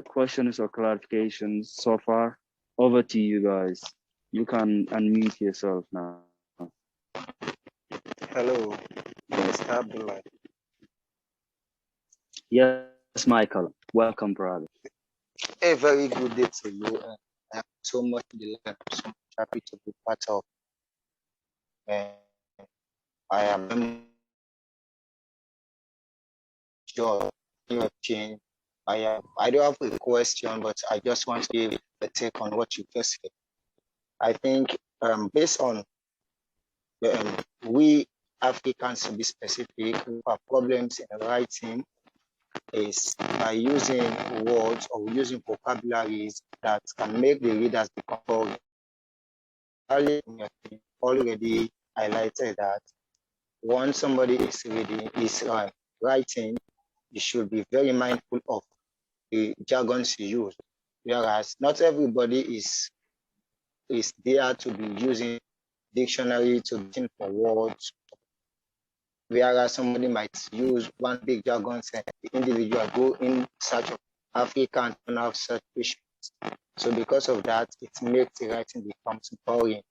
questions or clarifications so far? Over to you guys. You can unmute yourself now. Hello, Mr. Abdullahi. Yes, Michael. Welcome, brother. A very good day to you. I am so much delighted. I'm so much happy to be part of. And I am sure you have changed. I don't have a question, but I just want to give a take on what you just said. I think based on we Africans, to be specific, who have problems in writing is by using words or using vocabularies that can make the readers become boring. Already highlighted that once somebody is writing, you should be very mindful of the jargons you use. Whereas not everybody is there to be using dictionary to listen for words. Whereas somebody might use one big jargon and the individual go in search of African tonal search questions. So because of that, it makes the writing becomes boring,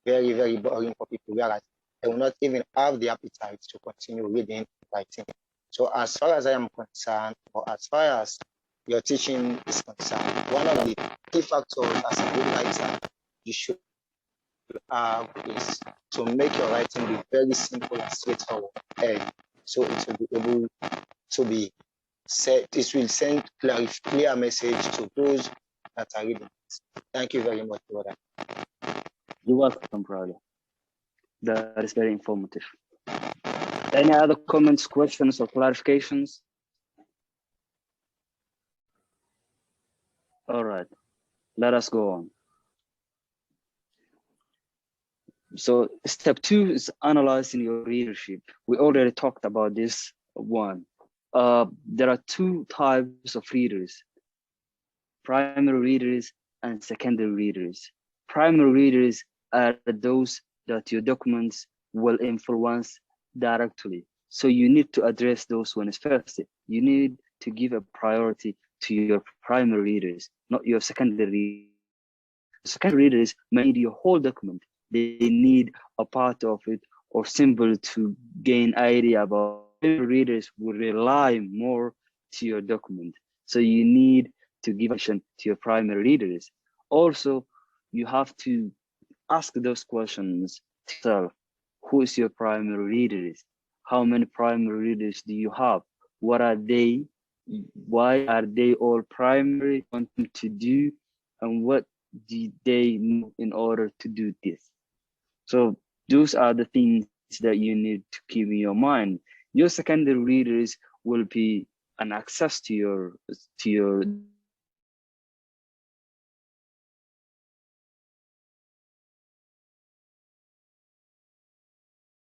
very, very boring for people, whereas they will not even have the appetite to continue reading, writing. So as far as I am concerned, or as far as your teaching is concerned, one of the key factors as a good writer you should have is to make your writing be very simple and straightforward. So it will be able to be said, it will send clear message to those that are reading. Thank you very much for that. You're welcome, brother. That is very informative. Any other comments, questions, or clarifications? All right, let us go on. So step 2 is analyzing your readership. We already talked about this one. There are 2 types of readers: primary readers and secondary readers. Primary readers are those that your documents will influence directly. So you need to address those ones first. You need to give a priority to your primary readers, not your secondary readers. Secondary readers may need your whole document. They need a part of it or symbol to gain idea about. Readers will rely more to your document. So you need to give attention to your primary readers. Also, you have to ask those questions to yourself. Who is your primary readers? How many primary readers do you have? What are they? Why are they all primary? Want them to do, and what do they know in order to do this? So those are the things that you need to keep in your mind. Your secondary readers will be an access to your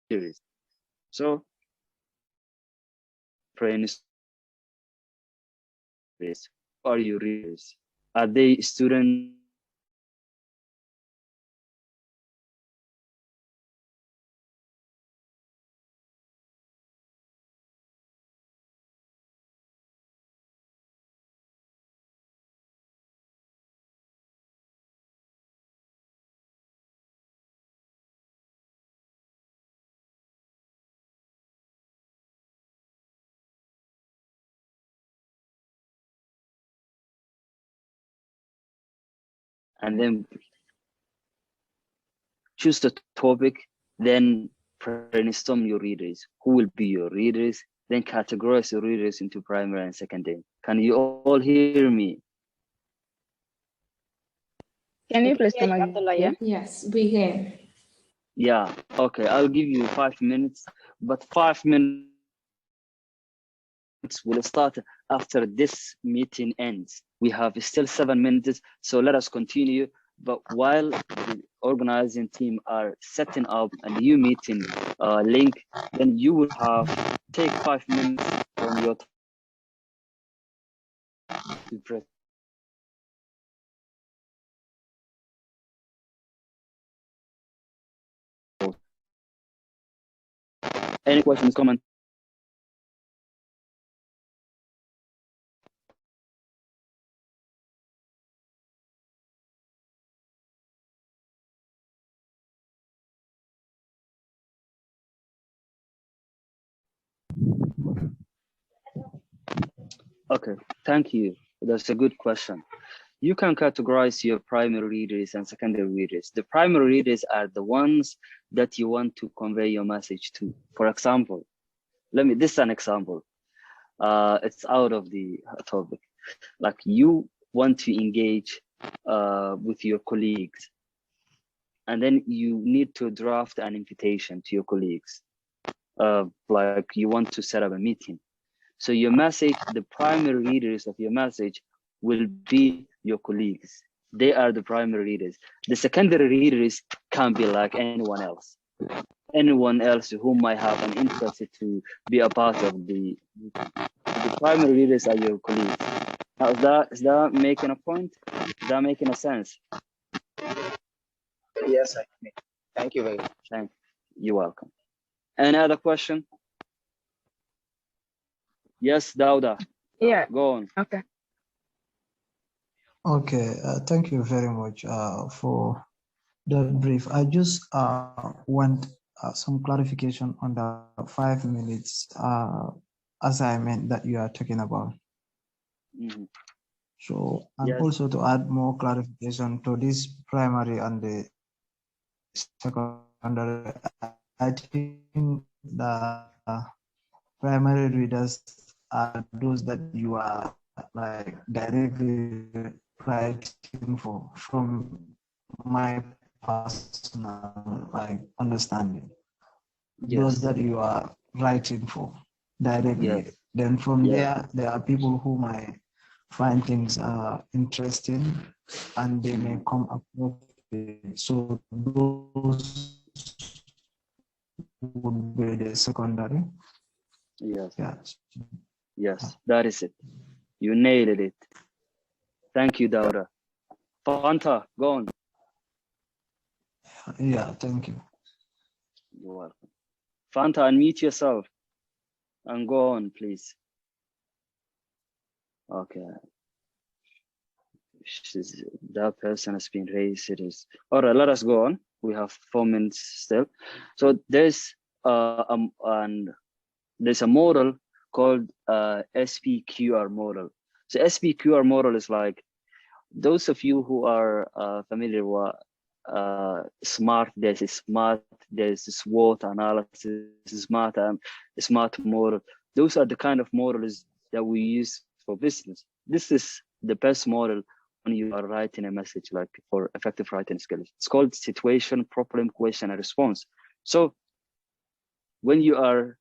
readers. So who are your readers? Are they students? And then choose the topic, then brainstorm your readers. Who will be your readers? Then categorize your readers into primary and secondary. Can you all hear me? Can you please come again? Abdullahi? Yes, we can. Yeah, okay, I'll give you 5 minutes, but 5 minutes will start after this meeting ends. We have still 7 minutes, so let us continue. But while the organizing team are setting up a new meeting link, then you will have take 5 minutes from your time to press. Any questions, comments? Okay, thank you. That's a good question. You can categorize your primary readers and secondary readers. The primary readers are the ones that you want to convey your message to. For example, this is an example. It's out of the topic. Like you want to engage with your colleagues, and then you need to draft an invitation to your colleagues. Like you want to set up a meeting. So your message, the primary readers of your message will be your colleagues. They are the primary readers. The secondary readers can be like anyone else. Anyone else who might have an interest to be a part of the primary readers are your colleagues. Now, is that making a point? Is that making a sense? Yes, I think. Thank you very much. Thank you. You're welcome. Any other question? Yes, Dauda. Yeah. Go on. Okay. Okay, thank you very much for that brief. I just want some clarification on the 5 minutes assignment that you are talking about. Mm-hmm. So, and Yes. also to add more clarification to this primary and the secondary, I think the primary readers are those that you are like directly writing for, from my personal understanding. Yes. Those that you are writing for directly. Yes. Then from there are people who might find things interesting and they may come up with it. So those would be the secondary. Yes. Yes. Yes, that is it. You nailed it. Thank you, Dauda. Fanta, go on. Yeah, thank you. You're welcome. Fanta, unmute yourself and go on, please. Okay. That person has been raised. It is all right. Let us go on. We have 4 minutes still. So there's a model called SPQR model. So SPQR model is like, those of you who are familiar with SMART, there's SWOT analysis, SMART model. Those are the kind of models that we use for business. This is the best model when you are writing a message, like for effective writing skills. It's called situation, problem, question, and response. So when you are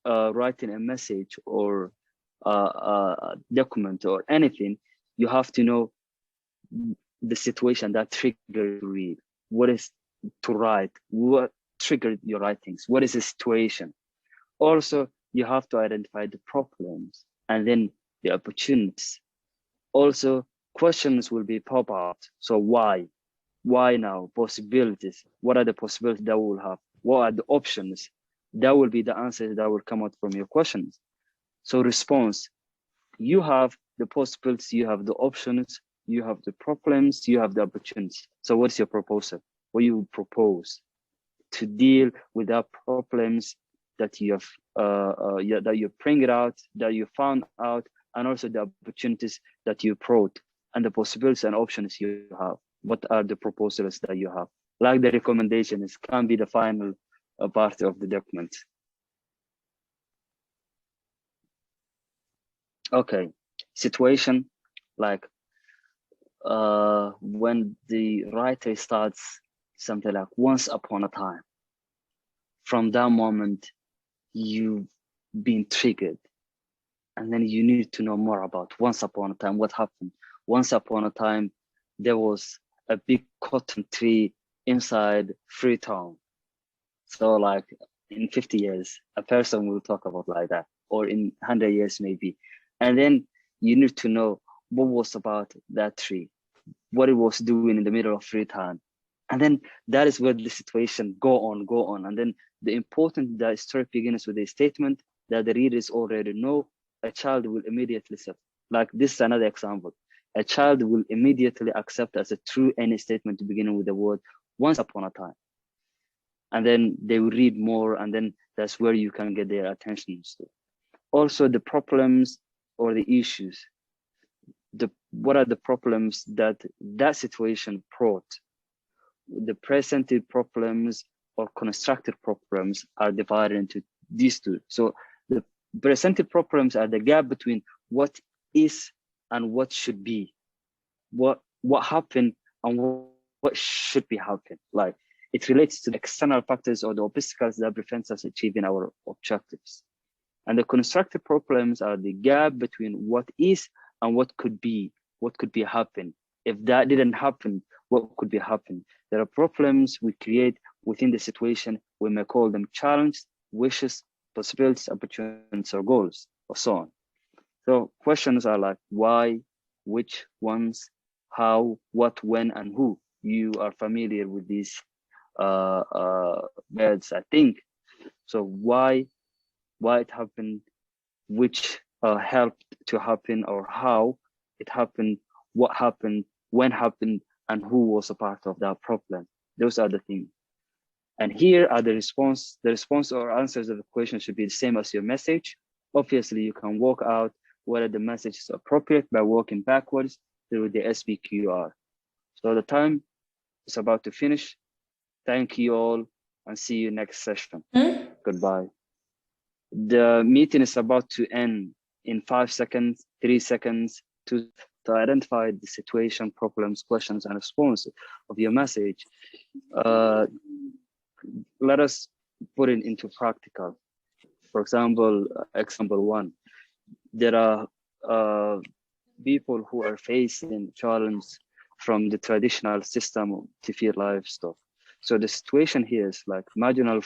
writing a message or a document or anything, you have to know the situation that triggered to read, what is to write, what triggered your writings, what is the situation. Also, you have to identify the problems and then the opportunities. Also, questions will be pop out. So why now? Possibilities. What are the possibilities that we'll have? What are the options? That will be the answers that will come out from your questions. So response, you have the possibilities, you have the options, you have the problems, you have the opportunities. So what's your proposal? What you propose to deal with the problems that you have, that you bring it out, that you found out, and also the opportunities that you brought, and the possibilities and options you have. What are the proposals that you have? Like the recommendations can be the final part of the document. Okay, situation, like when the writer starts something like once upon a time. From that moment, you've been triggered. And then you need to know more about once upon a time, what happened. Once upon a time, there was a big cotton tree inside Freetown. So like in 50 years, a person will talk about like that, or in 100 years maybe. And then you need to know what was about that tree, what it was doing in the middle of Freetown. And then that is where the situation go on. And then the important, the story begins with a statement that the readers already know. A child will immediately accept. Like this is another example. A child will immediately accept as a true any statement beginning with the word once upon a time. And then they will read more, and then that's where you can get their attention. Also the problems or the issues. What are the problems that situation brought? The presented problems or constructed problems are divided into these two. So the presented problems are the gap between what is and what should be, what happened and what should be happening. Like it relates to the external factors or the obstacles that prevent us achieving our objectives. And the constructed problems are the gap between what is and what could be happen. If that didn't happen, what could be happen? There are problems we create within the situation. We may call them challenges, wishes, possibilities, opportunities, or goals, or so on. So questions are like why, which ones, how, what, when, and who. You are familiar with these words, I think. So why it happened, which helped to happen, or how it happened, what happened, when happened, and who was a part of that problem. Those are the things. And here are the response. The response or answers of the question should be the same as your message. Obviously, you can work out whether the message is appropriate by working backwards through the SPQR. So the time is about to finish. Thank you all and see you next session. Goodbye. The meeting is about to end in 5 seconds, 3 seconds to identify the situation, problems, questions, and responses of your message. Let us put it into practical. For example, example 1, there are people who are facing challenges from the traditional system to feed livestock. So the situation here is like marginal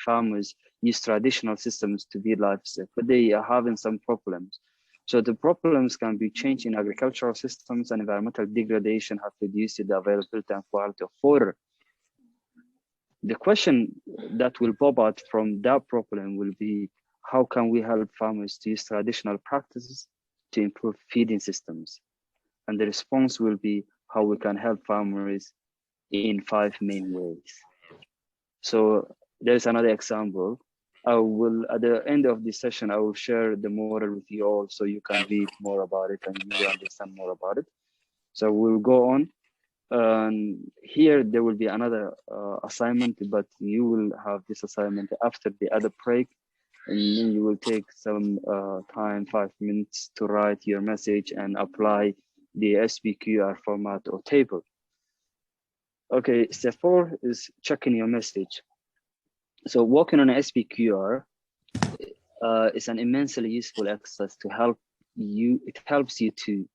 farmers use traditional systems to feed livestock, but they are having some problems. So the problems can be change in agricultural systems, and environmental degradation have reduced the availability and quality of water. The question that will pop out from that problem will be, how can we help farmers to use traditional practices to improve feeding systems? And the response will be how we can help farmers in 5 main ways. So there's another example. I will, at the end of this session, I will share the model with you all so you can read more about it and you understand more about it. So we'll go on. Here there will be another assignment, but you will have this assignment after the other break, and then you will take some time, 5 minutes, to write your message and apply the SPQR format or table. Okay, step 4 is checking your message. So working on SPQR is an immensely useful exercise to help you. It helps you to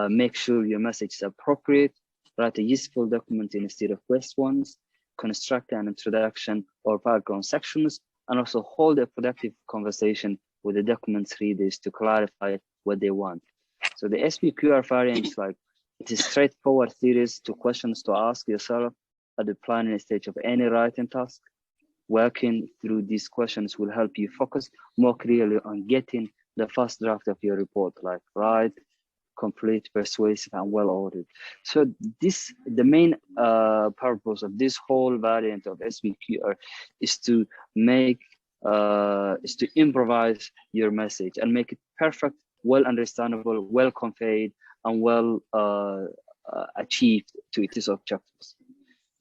make sure your message is appropriate, write a useful document instead of waste ones, construct an introduction or background sections, and also hold a productive conversation with the document's readers to clarify what they want. So the SPQR variant is like, it is straightforward series of questions to ask yourself at the planning stage of any writing task. Working through these questions will help you focus more clearly on getting the first draft of your report, like right, complete, persuasive, and well-ordered. So the main purpose of this whole variant of SPQR is to improvise your message and make it perfect, well understandable, well conveyed, and well achieved to its objectives.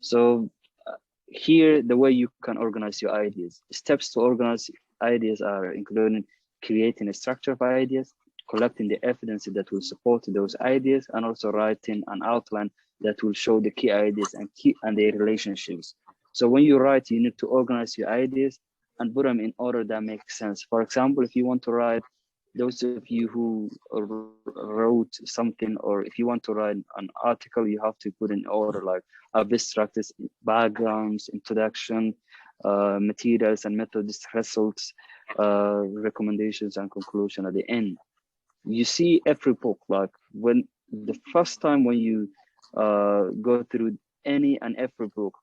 So here, the way you can organize your ideas. Steps to organize ideas are including creating a structure of ideas, collecting the evidence that will support those ideas, and also writing an outline that will show the key ideas and their relationships. So when you write, you need to organize your ideas and put them in order that makes sense. For example, if you want to write, those of you who wrote something, or if you want to write an article, you have to put in order like abstracts, backgrounds, introduction, materials and methods, results, recommendations, and conclusion at the end. You see every book, like when the first time when you go through any and every book,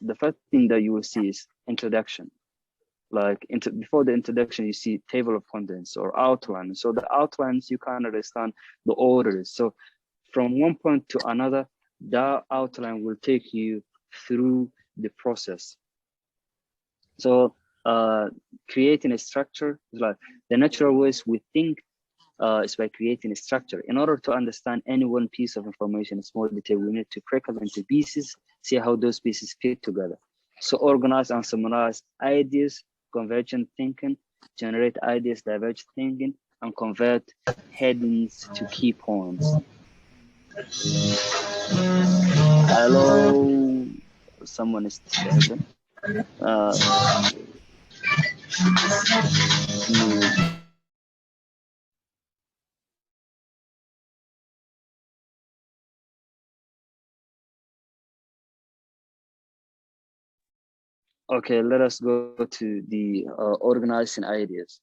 the first thing that you will see is introduction. Like before the introduction, you see table of contents or outline. So the outlines, you can understand the orders. So from one point to another, that outline will take you through the process. So creating a structure is like the natural ways we think is by creating a structure. In order to understand any one piece of information in small detail, we need to break it into pieces, see how those pieces fit together. So organize and summarize ideas, convergent thinking, generate ideas, divergent thinking, and convert headings to key points. Hello, someone is disturbing. Okay, let us go to the organizing ideas.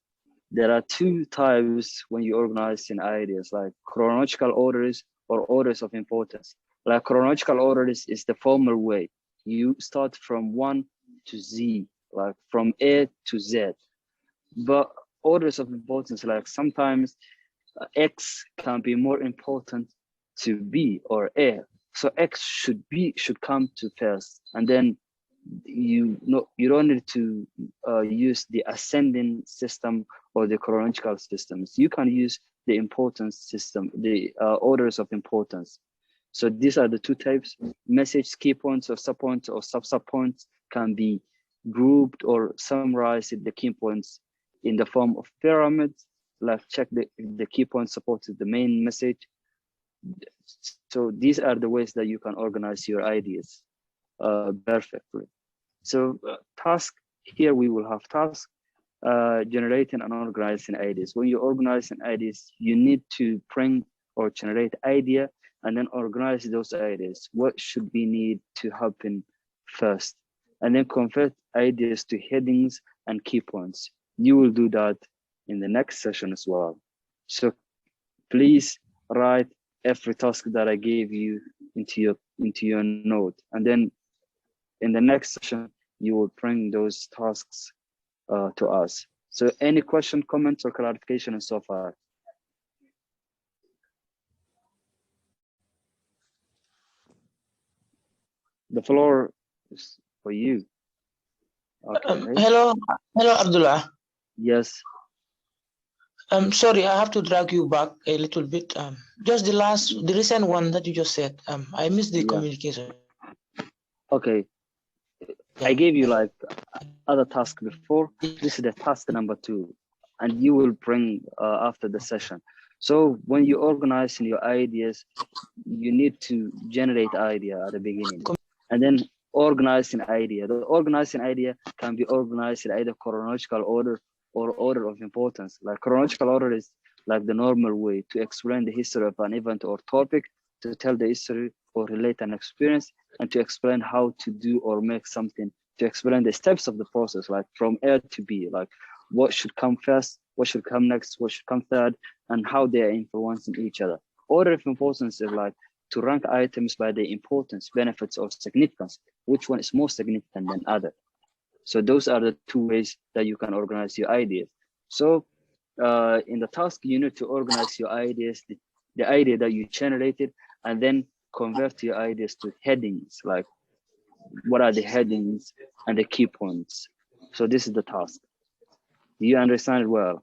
There are two types when you organize in ideas, like chronological orders or orders of importance. Like chronological orders is the formal way. You start from 1 to Z, like from A to Z. But orders of importance, like sometimes X can be more important to B or A. So X should come to first, and then you don't need to use the ascending system or the chronological systems. You can use the importance system, the orders of importance. So these are the two types. Message key points or subpoints or sub-subpoints can be grouped or summarized in the key points in the form of pyramids. Like check the key points supported the main message. So these are the ways that you can organize your ideas perfectly. So task, here we will have task, generating and organizing ideas. When you organize an ideas, you need to bring or generate idea and then organize those ideas. What should we need to happen first? And then convert ideas to headings and key points. You will do that in the next session as well. So please write every task that I gave you into your note. And then in the next session, you will bring those tasks to us. So any question, comments, or clarification so far? The floor is for you. Okay. Hello, Abdullah. Yes. Sorry, I have to drag you back a little bit. Just the recent one that you just said. I missed the communication. Okay. I gave you like other task before. This is the task number 2, and you will bring after the session. So when you organize in your ideas, you need to generate idea at the beginning, and then organize an idea. The organizing idea can be organized in either chronological order or order of importance. Like chronological order is like the normal way to explain the history of an event or topic, to tell the history or relate an experience, and to explain how to do or make something, to explain the steps of the process, like from A to B, like what should come first, what should come next, what should come third, and how they are influencing each other. Order of importance is like to rank items by their importance, benefits, or significance. Which one is more significant than other? So those are the two ways that you can organize your ideas. So in the task, you need to organize your ideas, the idea that you generated, and then convert your ideas to headings, like what are the headings and the key points. So this is the task. Do you understand it well?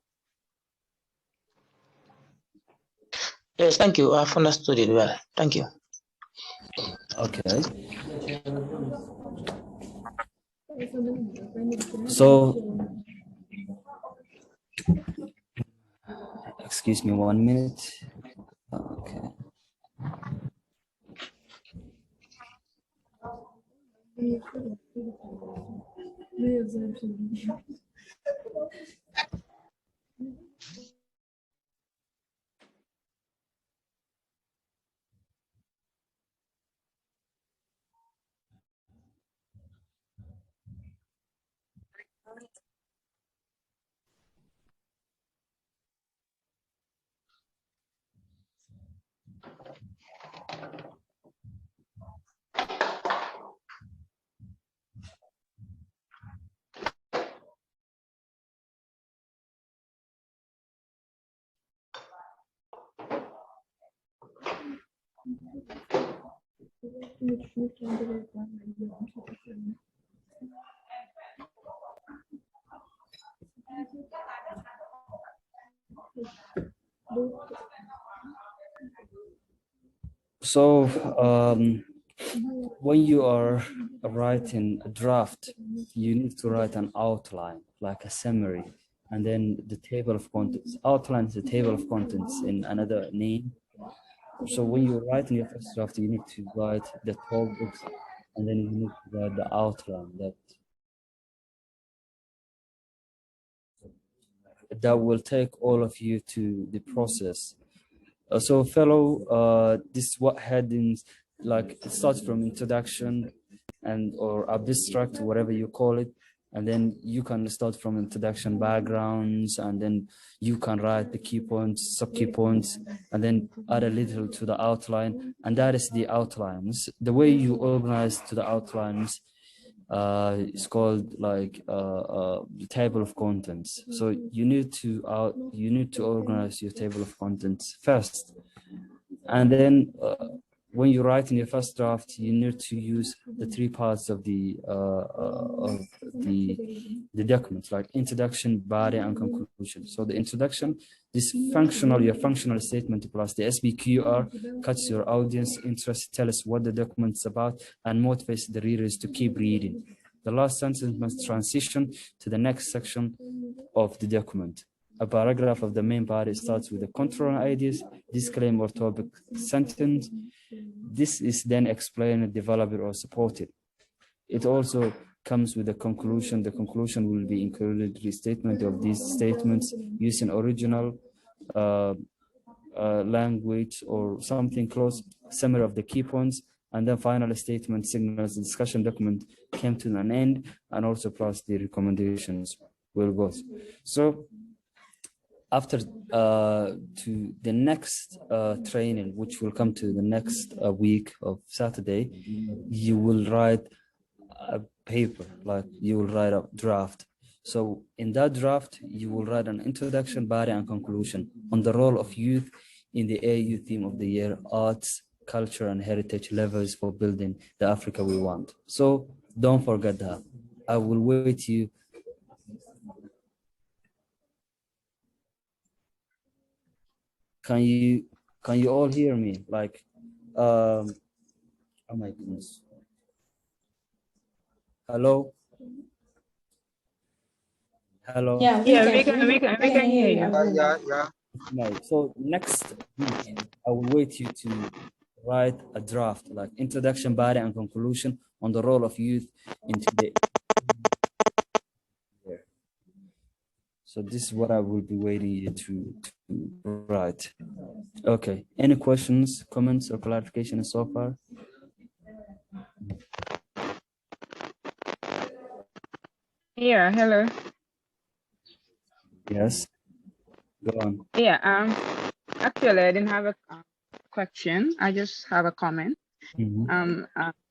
Yes, thank you. I've understood it well. Thank you. Okay. So, excuse me 1 minute. Okay. So when you are writing a draft, you need to write an outline, like a summary, and then the table of contents. Outline is the table of contents in another name. So when you're writing your first draft, you need to write the topics, and then you need to write the outline that will take all of you to the process. So fellow, this what headings, like it starts from introduction and or abstract, whatever you call it, and then you can start from introduction, backgrounds, and then you can write the key points, sub key points, and then add a little to the outline, and that is the outlines. The way you organize to the outlines it's called like the table of contents. So you need to organize your table of contents first, and then when you write in your first draft, you need to use the three parts of the documents, like introduction, body, and conclusion. So the introduction, your functional statement plus the SPQR cuts your audience interest, tell us what the document is about, and motivates the readers to keep reading. The last sentence must transition to the next section of the document. A paragraph of the main body starts with the control ideas, disclaimer, topic, sentence. This is then explained, developed, or supported. It also comes with a conclusion. The conclusion will be included restatement of these statements using original language or something close, summary of the key points, and then final statement signals the discussion document came to an end, and also plus the recommendations will go. So after to the next training, which will come to the next week of Saturday, you will write a paper, like you will write a draft. So in that draft, you will write an introduction, body, and conclusion on the role of youth in the AU theme of the year, arts, culture, and heritage levels for building the Africa we want. So don't forget that. I will wait you. Can you all hear me? Like, oh my goodness. Hello? Hello? Yeah, we can hear you. Yeah. No. So next week, I will wait you to write a draft, like introduction, body, and conclusion on the role of youth into the year. So this is what I will be waiting you to write. Okay. Any questions, comments, or clarifications so far? Yeah, hello. Yes. Go on. Yeah, actually, I didn't have a question. I just have a comment. Mm-hmm.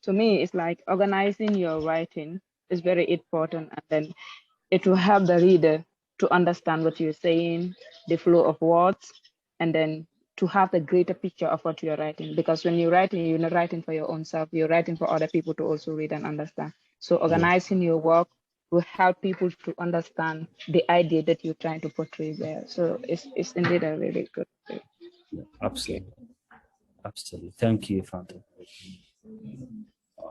To me, it's like organizing your writing is very important, and then it will help the reader to understand what you're saying, the flow of words, and then to have the greater picture of what you're writing. Because when you're writing, you're not writing for your own self, you're writing for other people to also read and understand. So organizing your work will help people to understand the idea that you're trying to portray there. So it's indeed a really good thing. Yeah, absolutely. Absolutely. Thank you, Fanta.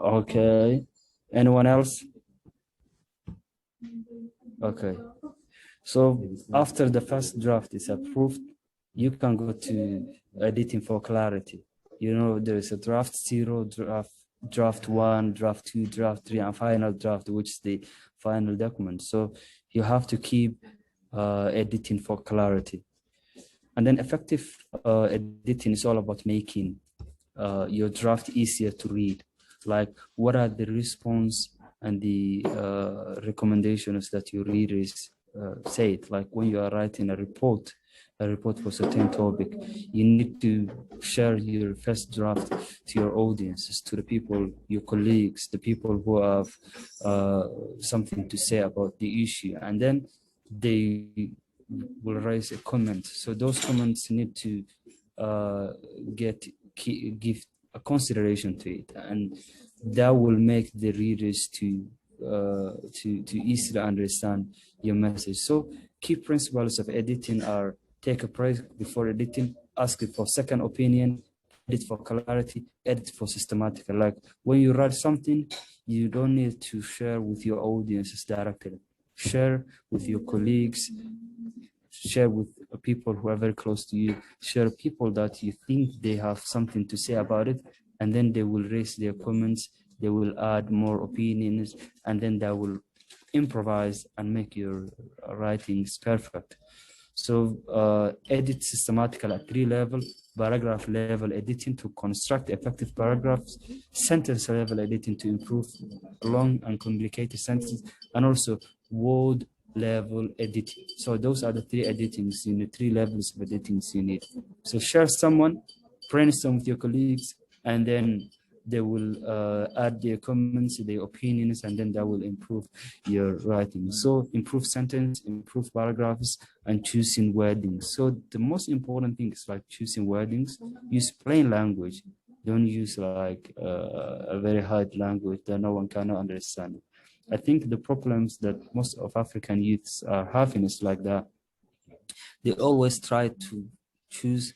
Okay. Anyone else? Okay. So after the first draft is approved, you can go to editing for clarity. You know, there is a draft 0, draft 1, draft 2, draft 3, and final draft, which is the final document. So you have to keep editing for clarity. And then effective editing is all about making your draft easier to read. Like, what are the response and the recommendations that your readers say? Like when you are writing a report for a certain topic, you need to share your first draft to your audiences, to the people, your colleagues, the people who have something to say about the issue, and then they will raise a comment. So those comments need to give a consideration to it, and that will make the readers to easily understand your message. So key principles of editing are: take a break before editing, ask for second opinion, edit for clarity, edit for systematic. Like when you write something, you don't need to share with your audiences directly. Share with your colleagues, share with people who are very close to you, share people that you think they have something to say about it, and then they will raise their comments, they will add more opinions, and then they will improvise and make your writings perfect. So edit systematically at 3 levels: paragraph level editing to construct effective paragraphs, sentence level editing to improve long and complicated sentences, and also word level editing. So those are the 3 editings you need, 3 levels of editings you need. So share someone, brainstorm with your colleagues, and then they will add their comments, their opinions, and then that will improve your writing. So improve sentence, improve paragraphs, and choosing wordings. So the most important thing is like choosing wordings. Use plain language. Don't use like a very hard language that no one cannot understand. I think the problems that most of African youths are having is like that. They always try to choose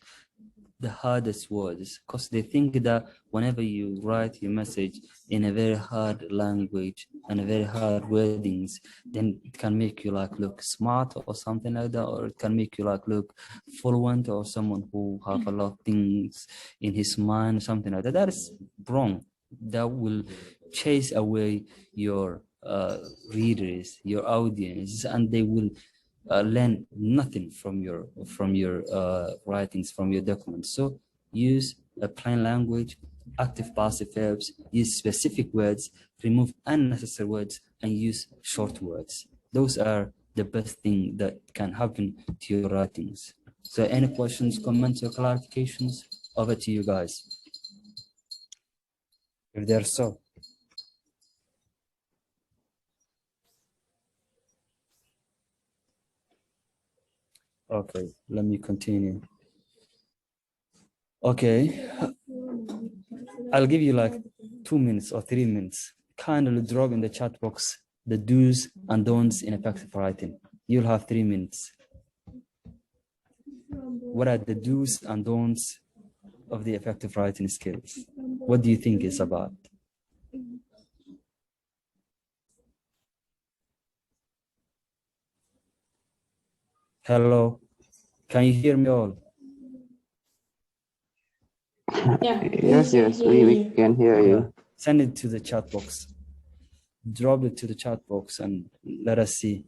the hardest words because they think that whenever you write your message in a very hard language and a very hard wordings, then it can make you like look smart or something like that, or it can make you like look fluent or someone who have a lot of things in his mind, something like that. That is wrong. That will chase away your readers, your audience, and they will learn nothing from your writings, from your documents. So use a plain language, active passive verbs, use specific words, remove unnecessary words, and use short words. Those are the best thing that can happen to your writings. So any questions, comments, or clarifications? Over to you guys. If there's so. Okay, let me continue. Okay, I'll give you like 2 minutes or 3 minutes. Kindly drop in the chat box the do's and don'ts in effective writing. You'll have 3 minutes. What are the do's and don'ts of the effective writing skills? What do you think it's about? Hello, can you hear me all? Yeah. Yes, we can hear you. Send it to the chat box. Drop it to the chat box and let us see.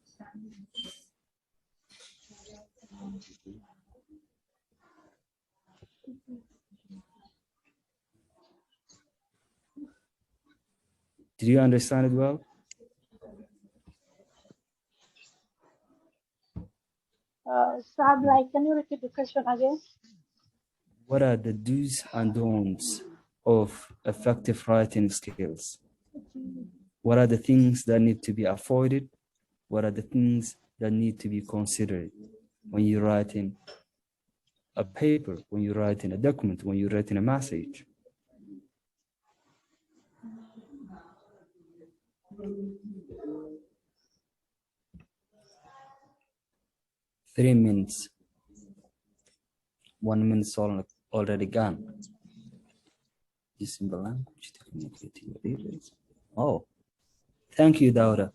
Did you understand it well? Saab, like, can you repeat the question again? What are the do's and don'ts of effective writing skills? What are the things that need to be avoided? What are the things that need to be considered when you're writing a paper, when you're writing a document, when you're writing a message? Three minutes. 1 minute's already gone. Using the language to communicate to your readers. Oh, thank you, Dauda.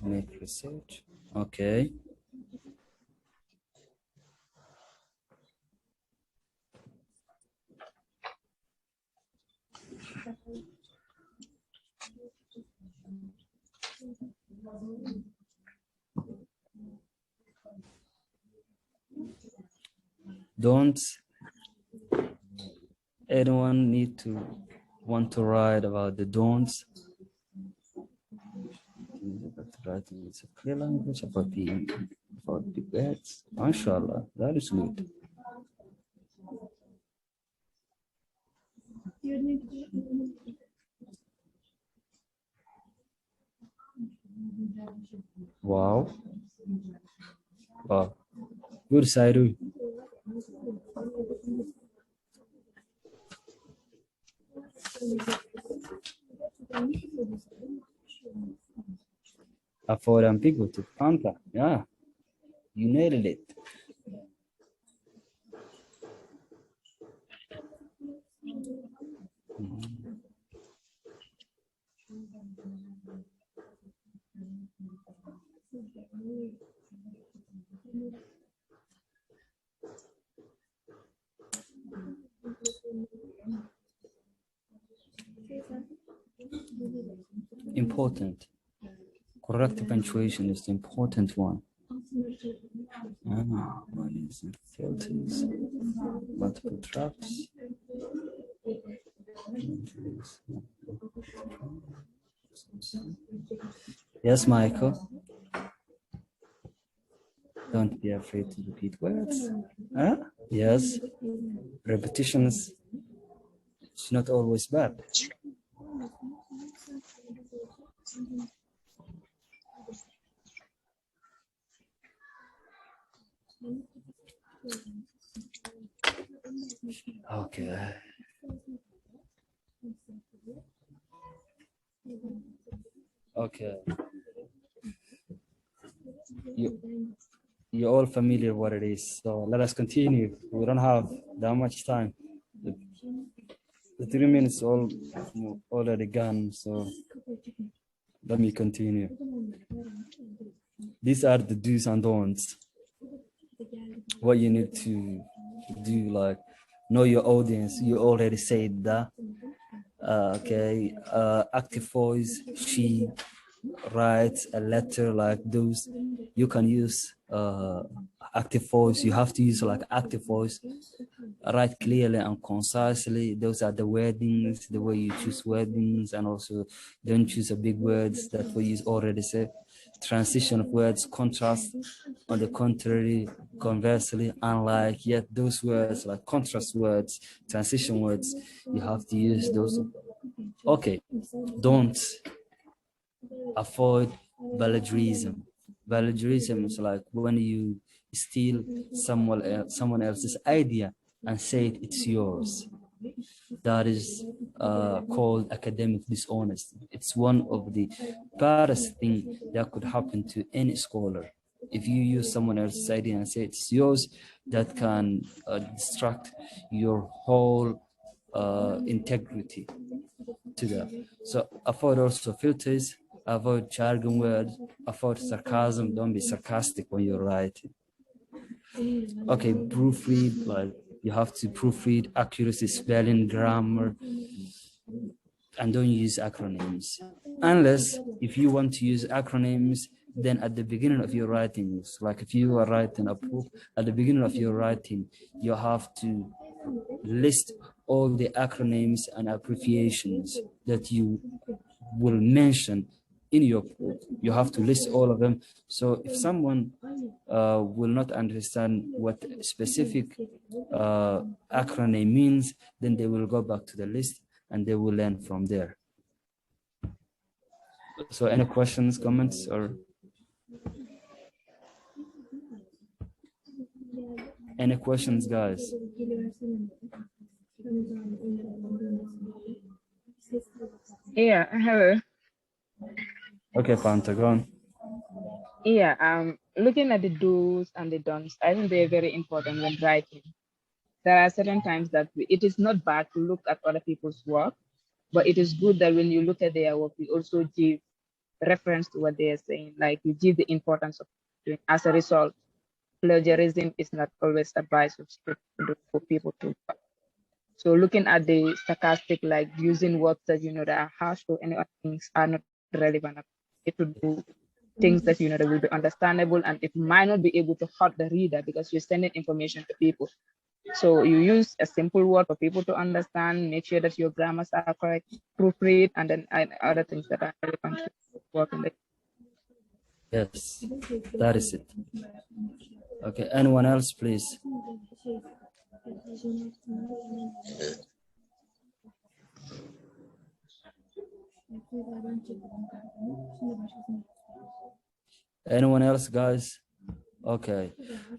Make research. Okay. Don't anyone want to write about the don'ts? Writing is a clear language about the words. MashaAllah, that is good. Wow. Wow. Good, Sairu. Avoid ambiguity. Fanta. Yeah, you nailed it. Important. Corrective punctuation is the important one. What is it? Filters, multiple traps. Yes, Michael. Don't be afraid to repeat words. Huh? Yes. Repetitions is not always bad. Okay. Okay. You're all familiar what it is. So let us continue. We don't have that much time. The 3 minutes already gone. So let me continue. These are the do's and don'ts. What you need to do, like know your audience. You already said that. Okay. Active voice, she writes a letter like those. You can use active voice. You have to use like active voice. Write clearly and concisely. Those are the wordings, the way you choose wordings, and also don't choose a big words. That's what you already said. Transition of words, contrast. On the contrary, conversely, unlike, yet those words like contrast words, transition words, you have to use those. Okay, don't avoid plagiarism. Plagiarism is like when you steal someone else's idea and say it's yours. That is called academic dishonesty. It's one of the baddest things that could happen to any scholar. If you use someone else's idea and say it's yours, that can distract your whole integrity to that. So avoid also filters, avoid jargon words, avoid sarcasm. Don't be sarcastic when you're writing. Okay, proofread, like you have to proofread, accuracy, spelling, grammar, and don't use acronyms. Unless if you want to use acronyms, then at the beginning of your writings, like if you are writing a book, at the beginning of your writing, you have to list all the acronyms and abbreviations that you will mention in your book. You have to list all of them. So if someone will not understand what a specific acronym means, then they will go back to the list and they will learn from there. So any questions, comments, or any questions, guys? Yeah, hello. Okay, Fanta, go on. Yeah, looking at the do's and the don'ts, I think they're very important when writing. There are certain times that it is not bad to look at other people's work, but it is good that when you look at their work, you also give reference to what they are saying, like you give the importance of doing. As a result, plagiarism is not always advised for people to. So looking at the sarcastic, like using words that that are harsh or any other things are not relevant. It would do things that that will be understandable, and it might not be able to hurt the reader because you're sending information to people. So you use a simple word for people to understand, make sure that your grammars are correct, proofread, and then other things that are relevant to work in the. Yes, that is it. Okay, anyone else, please? Anyone else, guys? Okay,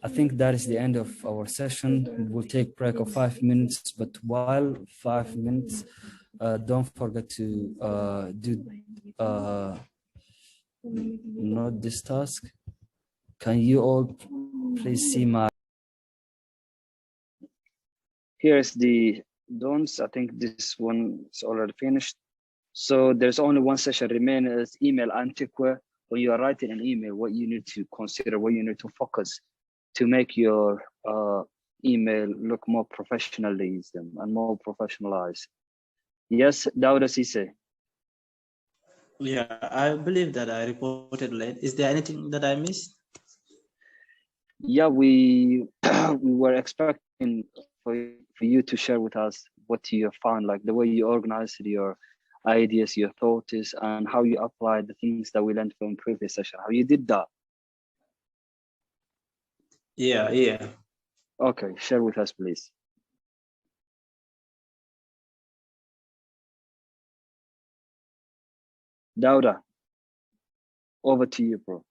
I think that is the end of our session. We'll take break of 5 minutes, but while 5 minutes, don't forget to do not this task. Can you all please see my? Here's the don'ts. I think this one is already finished. So there's only one session remaining as email antiquaire. When you are writing an email, what you need to consider, what you need to focus to make your email look more professionalism and more professionalized. Yes, Dauda Sise. Yeah, I believe that I reported late. Is there anything that I missed? Yeah, we we were expecting for you to share with us what you found, like the way you organized your ideas, your thoughts, and how you applied the things that we learned from previous session. How you did that? Yeah. Okay, share with us, please. Dauda, over to you, bro.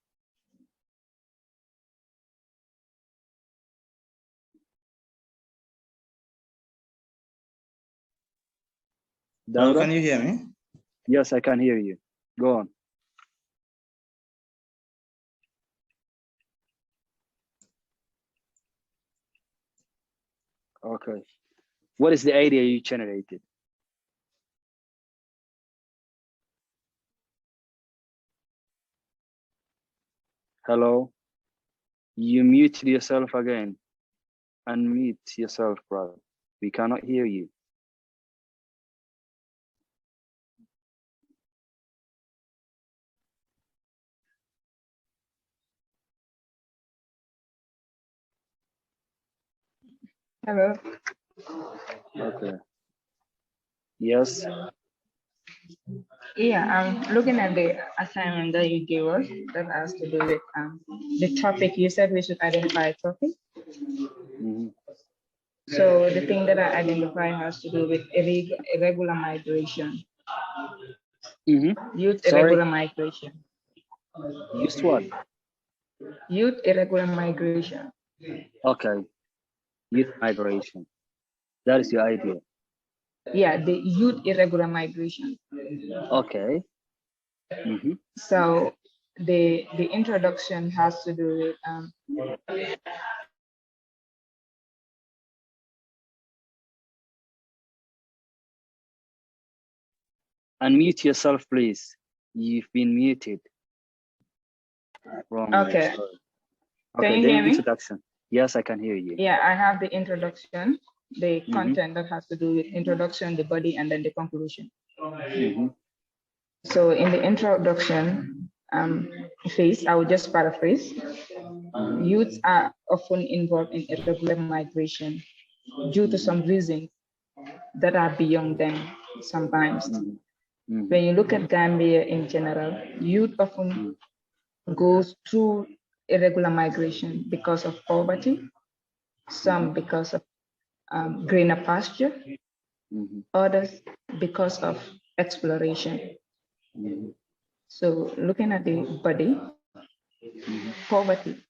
Dauda? Can you hear me? Yes, I can hear you. Go on. Okay. What is the idea you generated? Hello? You muted yourself again. Unmute yourself, brother. We cannot hear you. Hello. Okay. Yes. Yeah, I'm looking at the assignment that you gave us that has to do with the topic. You said we should identify a topic. Mm-hmm. So the thing that I identify has to do with irregular migration. Mm-hmm. Youth Sorry? irregular migration. Used what? Youth irregular migration. Okay. Youth migration. That is your idea. Yeah, the youth irregular migration. Okay. Mm-hmm. So the introduction has to do with Unmute yourself, please. You've been muted. Wrong. okay. Sorry. Can Okay, you the hear me? introduction. Yes, I can hear you. Yeah, I have the introduction, the content that has to do with introduction, the body, and then the conclusion. So in the introduction phase, I will just paraphrase. Youths are often involved in irregular migration due to some reasons that are beyond them sometimes. When you look at Gambia in general, youth often goes through irregular migration because of poverty, some because of greener pasture, others because of exploration. So looking at the body, poverty.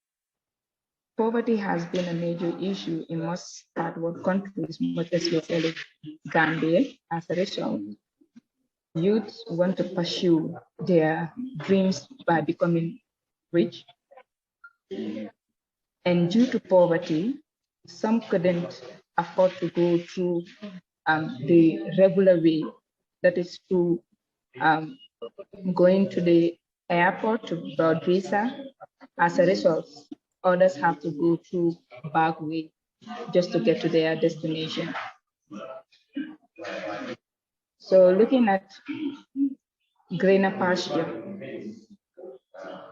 Poverty has been a major issue in most third world countries, but especially Gambia. As a result, youths want to pursue their dreams by becoming rich. And due to poverty, some couldn't afford to go through the regular way, that is to going to the airport to broad visa. As a result, others have to go through back way just to get to their destination. So looking at greener pasture,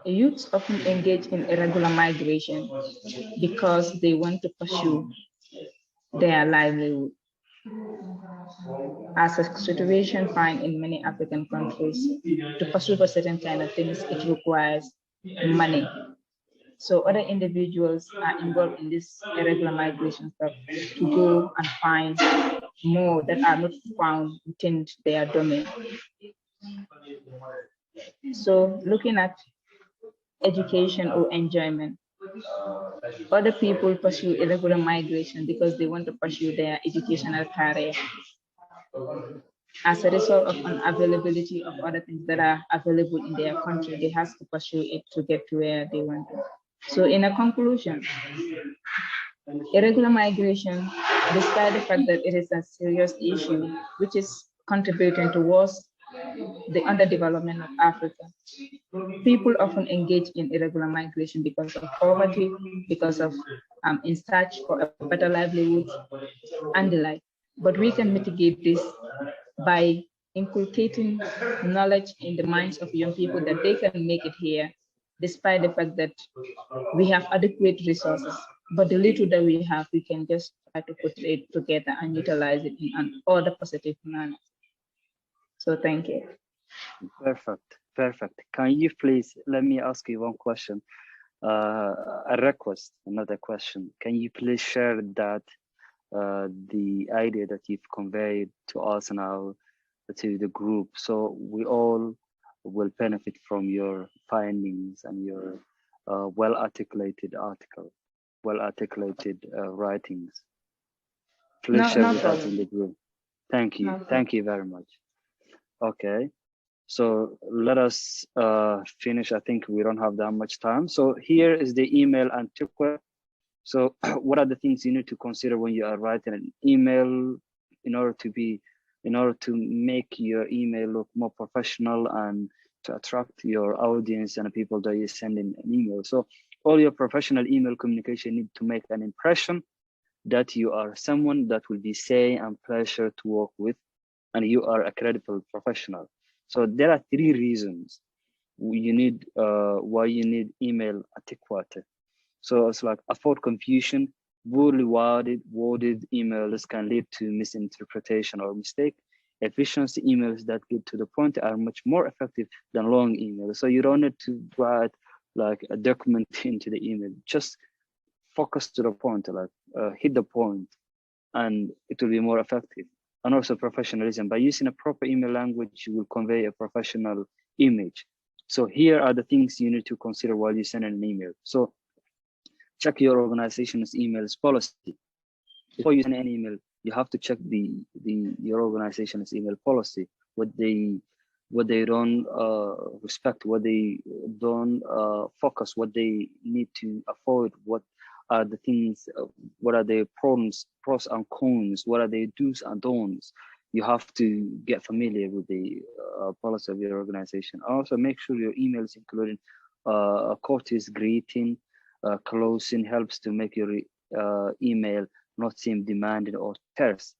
youths often engage in irregular migration because they want to pursue their livelihood. As a situation found in many African countries, to pursue for certain kind of things, it requires money. So other individuals are involved in this irregular migration stuff to go and find more that are not found within their domain. So looking at education or enjoyment, other people pursue irregular migration because they want to pursue their educational career. as a result of unavailability of other things that are available in their country, they have to pursue it to get to where they want to. So in a conclusion, irregular migration, despite the fact that it is a serious issue, which is contributing towards the underdevelopment of Africa, people often engage in irregular migration because of poverty, because of in search for a better livelihood, and the like. But we can mitigate this by inculcating knowledge in the minds of young people that they can make it here, despite the fact that we have adequate resources. But the little that we have, we can just try to put it together and utilize it in an other positive manner. So thank you. Perfect, perfect. Can you please, let me ask you one question, a request, another question. Can you please share that, the idea that you've conveyed to us now, to the group, so we all will benefit from your findings and your well-articulated article, well-articulated writings. Please share with us in the group. Thank you. Thank you very much. Okay. So let us finish. I think we don't have that much time. So here is the email and antiquette. So what are the things you need to consider when you are writing an email in order to make your email look more professional and to attract your audience and the people that you send in an email. So all your professional email communication need to make an impression that you are someone that will be safe and pleasure to work with, and you are a credible professional. So there are 3 reasons you need why you need email etiquette. So it's like avoid confusion. Poorly worded emails can lead to misinterpretation or mistake. Efficiency emails that get to the point are much more effective than long emails. So you don't need to write like a document into the email. Just focus to the point, like hit the point, and it will be more effective. And also professionalism. By using a proper email language, you will convey a professional image. So here are the things you need to consider while you send an email. So check your organization's emails policy. Before you send an email, you have to check your organization's email policy, what they don't respect, what they don't focus, what they need to avoid, what are the things, what are the pros and cons, what are the do's and don'ts. You have to get familiar with the policy of your organization. Also, make sure your emails including a courteous greeting, closing helps to make your email not seem demanding or terse.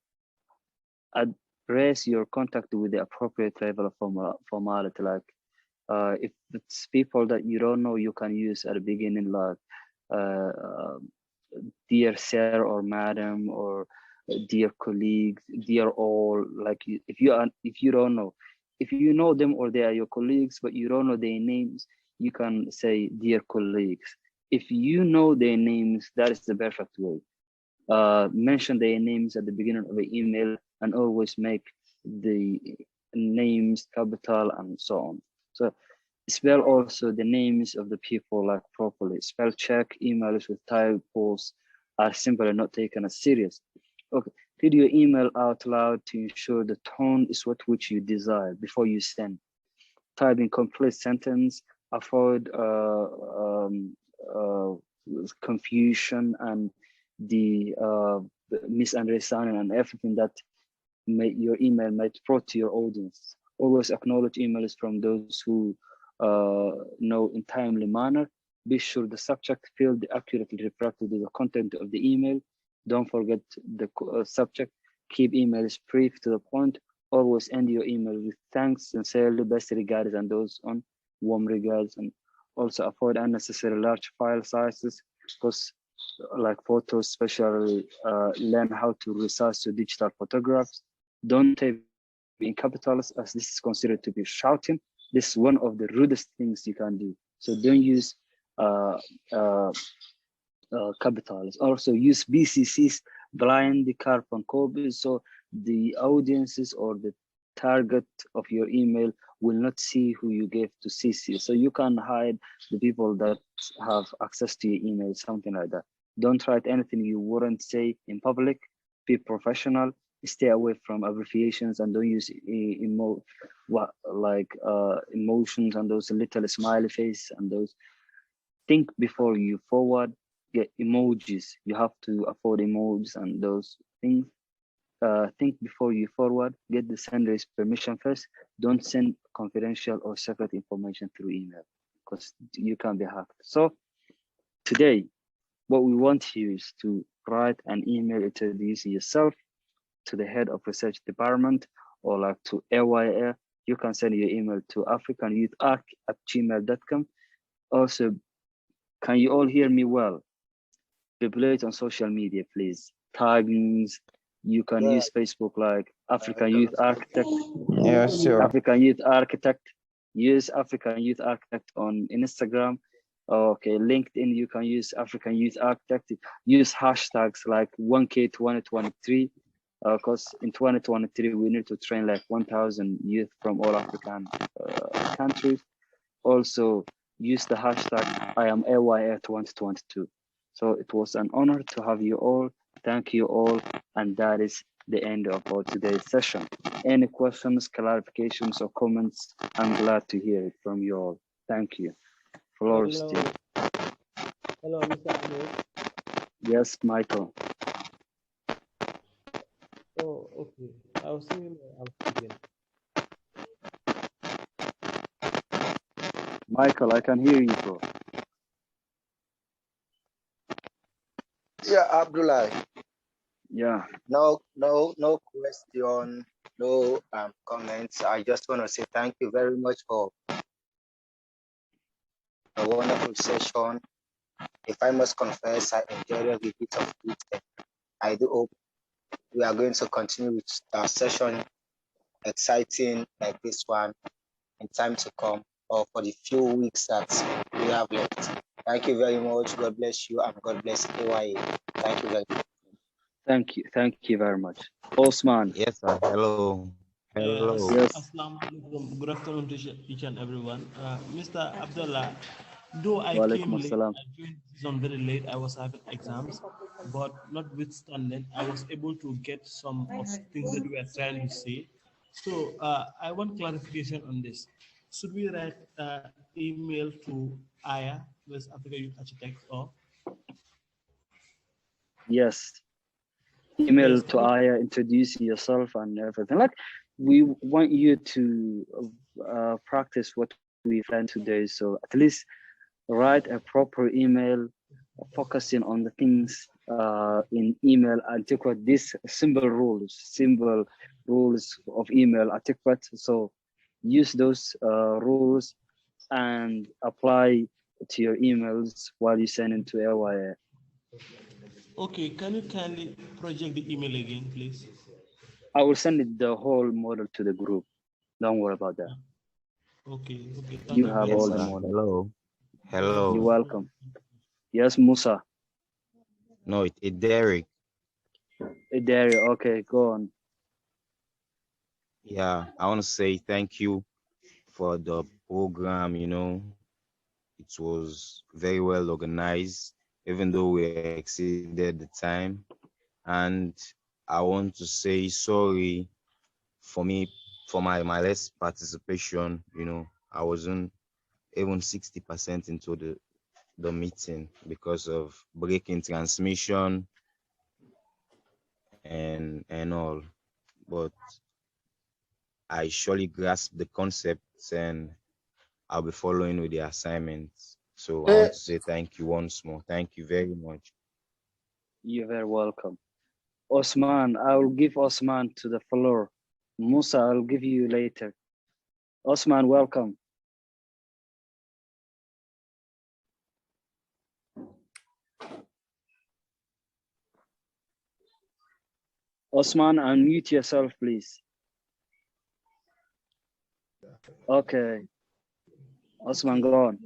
Address your contact with the appropriate level of formality. Like if it's people that you don't know, you can use at the beginning like dear sir or madam, or dear colleagues, dear all. Like if you don't know, if you know them or they are your colleagues but you don't know their names, you can say dear colleagues. If you know their names, that is the perfect way. Mention their names at the beginning of the email and always make the names capital and so on. So spell also the names of the people like properly. Spell check emails with typos are simple and not taken as serious. Okay, read your email out loud to ensure the tone is what which you desire before you send. Type in complete sentence, avoid confusion and the misunderstanding and everything that your email might throw to your audience. Always acknowledge emails from those who know in timely manner. Be sure the subject field accurately reflected the content of the email. Don't forget the subject. Keep emails brief to the point. Always end your email with thanks, sincerely, best regards, and those on warm regards. And also avoid unnecessary large file sizes, because like photos, especially learn how to resize to digital photographs. Don't type in capitals as this is considered to be shouting. This is one of the rudest things you can do. So don't use capitals. Also use BCCs, blind carbon copies, so the audiences or the target of your email will not see who you gave to CC. So you can hide the people that have access to your email, something like that. Don't write anything you wouldn't say in public. Be professional. stay away from abbreviations and don't use emotions and those little smiley face and those. Think before you forward. Get emojis. You have to afford emojis and those things. Think before you forward. Get the sender's permission first. Don't send confidential or secret information through email because you can be hacked. So today, what we want you is to write an email introducing yourself to the head of research department or like to AYA. You can send your email to africanyouthArc@gmail.com. Also, can you all hear me well? Populate on social media, please. Taggings. You can use Facebook like African Youth Architect. Yeah, sure. African Youth Architect. Use African Youth Architect on Instagram. Okay, LinkedIn, you can use African Youth Architect. Use hashtags like 1K2023, because in 2023, we need to train like 1,000 youth from all African countries. Also, use the hashtag I am AYA 2022. So it was an honor to have you all. Thank you all. And that is the end of our today's session. Any questions, clarifications, or comments? I'm glad to hear it from you all. Thank you. Floor is yours. Hello, Mr. Aamir. Yes, Michael. Oh, okay. I was saying I'm speaking. Michael, I can hear you, bro. Yeah, Abdullahi. Yeah. No question, no comments. I just want to say thank you very much for a wonderful session. If I must confess, I enjoyed every bit of it. I do hope we are going to continue with our session, exciting like this one, in time to come, or for the few weeks that we have left. Thank you very much. God bless you, and God bless AYA. Thank you very much. Thank you. Thank you very much. Osman. Yes, sir. Hello. Hello. Yes. Assalamu alaikum. Good afternoon to each and everyone. Mr. Abdullah, though I came late, I joined this on very late. I was having exams, but notwithstanding, I was able to get some of things that we are trying to say. So I want clarification on this. Should we write email to Aya, West Africa Youth Architect, or? Yes. Email to Aya, introduce yourself and everything. Like, we want you to practice what we've learned today. So at least write a proper email, focusing on the things in email, and take what these simple rules of email articulate. So use those rules and apply to your emails while you send it to AYA. Okay, can you kindly project the email again, please? I will send it the whole model to the group. Don't worry about that. Okay. You have all the model. Hello. Hello. You're welcome. Yes, Musa. No, it's Derek. Derek, okay, go on. Yeah, I want to say thank you for the program. It was very well organized, even though we exceeded the time. And I want to say sorry for my less participation. I wasn't even 60% into the meeting because of breaking transmission and all. But I surely grasp the concepts and I'll be following with the assignments. So I want to say thank you once more. Thank you very much. You're very welcome. Osman, I will give Osman to the floor. Musa, I'll give you later. Osman, welcome. Osman, unmute yourself, please. Okay. Osman, go on.